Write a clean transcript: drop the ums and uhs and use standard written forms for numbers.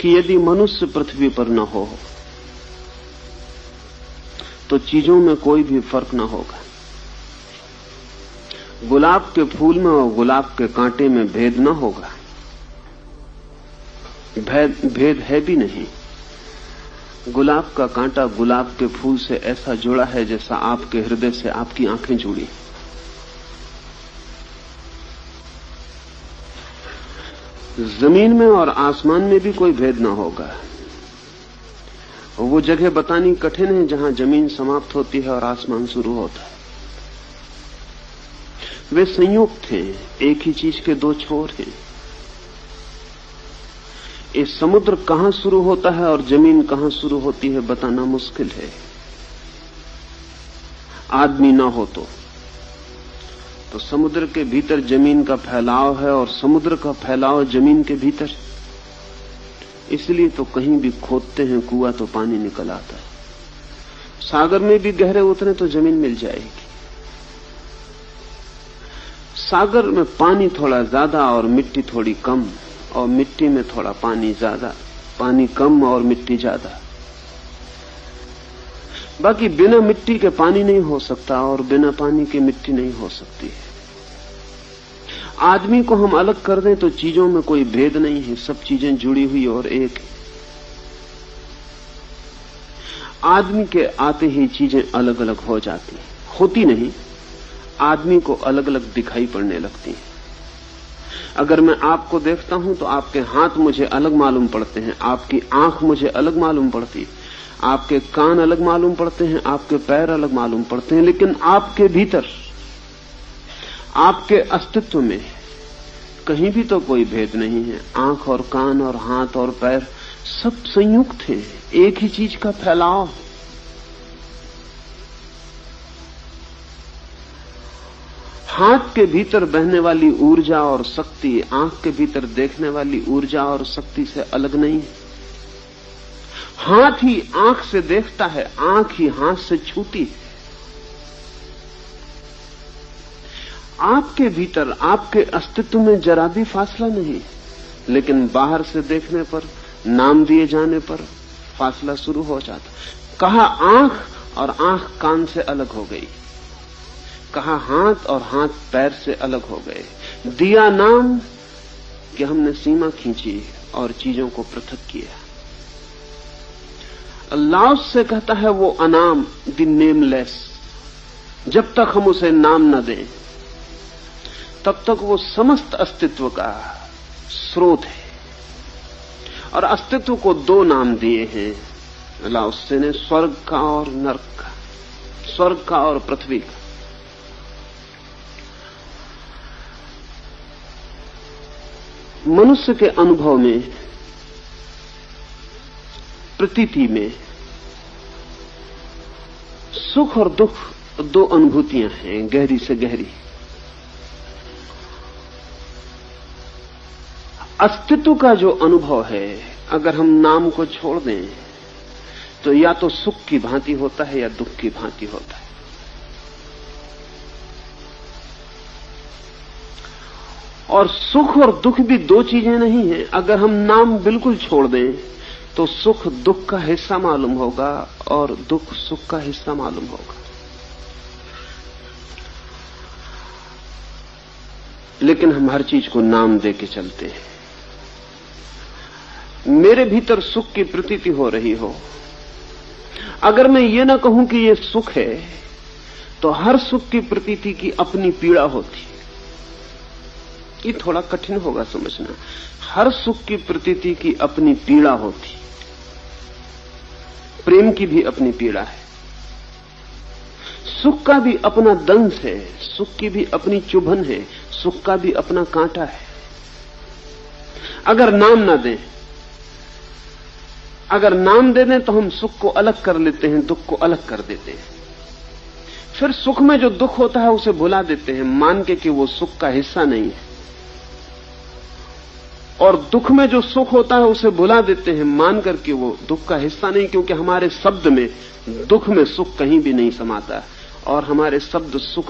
कि यदि मनुष्य पृथ्वी पर न हो तो चीजों में कोई भी फर्क न होगा। गुलाब के फूल में और गुलाब के कांटे में भेद न होगा, भेद है भी नहीं। गुलाब का कांटा गुलाब के फूल से ऐसा जुड़ा है जैसा आपके हृदय से आपकी आंखें जुड़ी। जमीन में और आसमान में भी कोई भेद न होगा। वो जगह बतानी कठिन है जहां जमीन समाप्त होती है और आसमान शुरू होता है। वे संयुक्त हैं, एक ही चीज के दो छोर हैं। ये समुद्र कहां शुरू होता है और जमीन कहां शुरू होती है बताना मुश्किल है। आदमी ना हो तो समुद्र के भीतर जमीन का फैलाव है और समुद्र का फैलाव जमीन के भीतर। इसलिए तो कहीं भी खोदते हैं कुआं तो पानी निकल आता है। सागर में भी गहरे उतरे तो जमीन मिल जाएगी। सागर में पानी थोड़ा ज्यादा और मिट्टी थोड़ी कम, और मिट्टी में थोड़ा पानी ज्यादा, पानी कम और मिट्टी ज्यादा। बाकी बिना मिट्टी के पानी नहीं हो सकता और बिना पानी के मिट्टी नहीं हो सकती है। आदमी को हम अलग कर दें तो चीजों में कोई भेद नहीं है, सब चीजें जुड़ी हुई और एक है। आदमी के आते ही चीजें अलग अलग हो जाती हैं, होती नहीं, आदमी को अलग अलग दिखाई पड़ने लगती हैं। अगर मैं आपको देखता हूं तो आपके हाथ मुझे अलग मालूम पड़ते हैं, आपकी आंख मुझे अलग मालूम पड़ती है, आपके कान अलग मालूम पड़ते हैं, आपके पैर अलग मालूम पड़ते हैं, लेकिन आपके भीतर, आपके अस्तित्व में कहीं भी तो कोई भेद नहीं है। आंख और कान और हाथ और पैर सब संयुक्त हैं, एक ही चीज का फैलाव। हाथ के भीतर बहने वाली ऊर्जा और शक्ति आंख के भीतर देखने वाली ऊर्जा और शक्ति से अलग नहीं है। हाथ ही आंख से देखता है, आंख ही हाथ से छूती है। आपके भीतर, आपके अस्तित्व में जरा भी फासला नहीं, लेकिन बाहर से देखने पर, नाम दिए जाने पर फासला शुरू हो जाता। कहा आंख और आंख कान से अलग हो गई, कहा हाथ और हाथ पैर से अलग हो गए। दिया नाम कि हमने सीमा खींची और चीजों को पृथक किया। अल्लाह से कहता है वो अनाम, द नेमलेस। जब तक हम उसे नाम न दें तब तक वो समस्त अस्तित्व का स्रोत है। और अस्तित्व को दो नाम दिए हैं अल्लाह ने, स्वर्ग का और नरक का, स्वर्ग का और पृथ्वी का। मनुष्य के अनुभव में, प्रतीति में सुख और दुख दो अनुभूतियां हैं, गहरी से गहरी। अस्तित्व का जो अनुभव है, अगर हम नाम को छोड़ दें तो या तो सुख की भांति होता है या दुख की भांति होता है। और सुख और दुख भी दो चीजें नहीं हैं। अगर हम नाम बिल्कुल छोड़ दें तो सुख दुख का हिस्सा मालूम होगा और दुख सुख का हिस्सा मालूम होगा। लेकिन हम हर चीज को नाम दे के चलते हैं। मेरे भीतर सुख की प्रतीति हो रही हो, अगर मैं ये ना कहूं कि ये सुख है, तो हर सुख की प्रतीति की अपनी पीड़ा होती। ये थोड़ा कठिन होगा समझना। हर सुख की प्रतीति की अपनी पीड़ा होती। प्रेम की भी अपनी पीड़ा है, सुख का भी अपना दंश है, सुख की भी अपनी चुभन है, सुख का भी अपना कांटा है। अगर नाम ना दें, अगर नाम दे दें तो हम सुख को अलग कर लेते हैं, दुख को अलग कर देते हैं। फिर सुख में जो दुख होता है उसे भुला देते हैं, मान के कि वो सुख का हिस्सा नहीं है। और दुख में जो सुख होता है उसे भुला देते हैं, मान करके वो दुख का हिस्सा नहीं, क्योंकि हमारे शब्द में दुख में सुख कहीं भी नहीं समाता और हमारे शब्द सुख